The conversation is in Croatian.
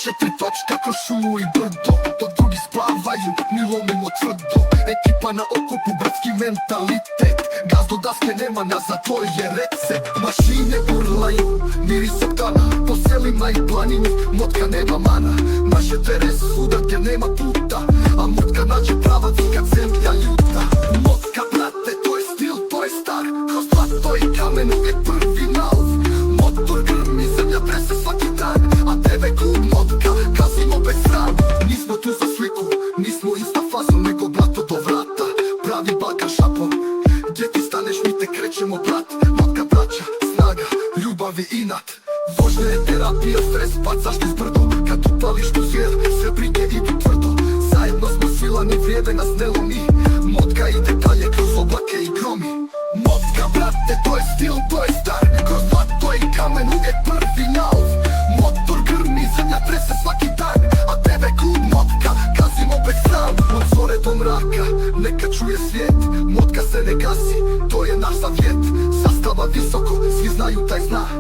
4 točka kroz šumu i brdo, dok drugi spavaju, mi lomimo tvrdo. Ekipa na okupu, bratski mentalitet, gaz do daske nema nazad, to je recept. Mašine urlaju, miris oktana, po selima i planini, motka nema mana. Naše tere suda gdje nema puta, a motka nađe pravac kad zemlja ljuta. Motka, brate, to je stil, to je star, kroz zlato i kamen uvijek prvi nalaz. Motor grmi, zemlja trese svaki dan, a TV klub motka, gazimo bez sram. Nismo tu za sliku, nismo insta fazom, nego blato do vrata. Pravi Balkan šapom, gdje ti staneš mi te krećemo brat. Motka braća, snaga, ljubav i inat. Vožnja je terapija, stres bacaš niz brdo. Kad upališ tu zvijer, sve brige idu tvrdo. Zajedno smo silani, vrijede nas ne lomi. Motka ide dalje kroz oblake i gromi. Motka, brate, to je stil, to je star, kroz zlato i kamen uvijek prvi nalaz. Motor grmi, zemlja trese svaki dan, a TV klub motka, gazimo bez sram. Od zore do mraka, neka čuje svijet, motka se ne gasi, to je naš zavjet. Zastava visoko, svi znaju taj znak.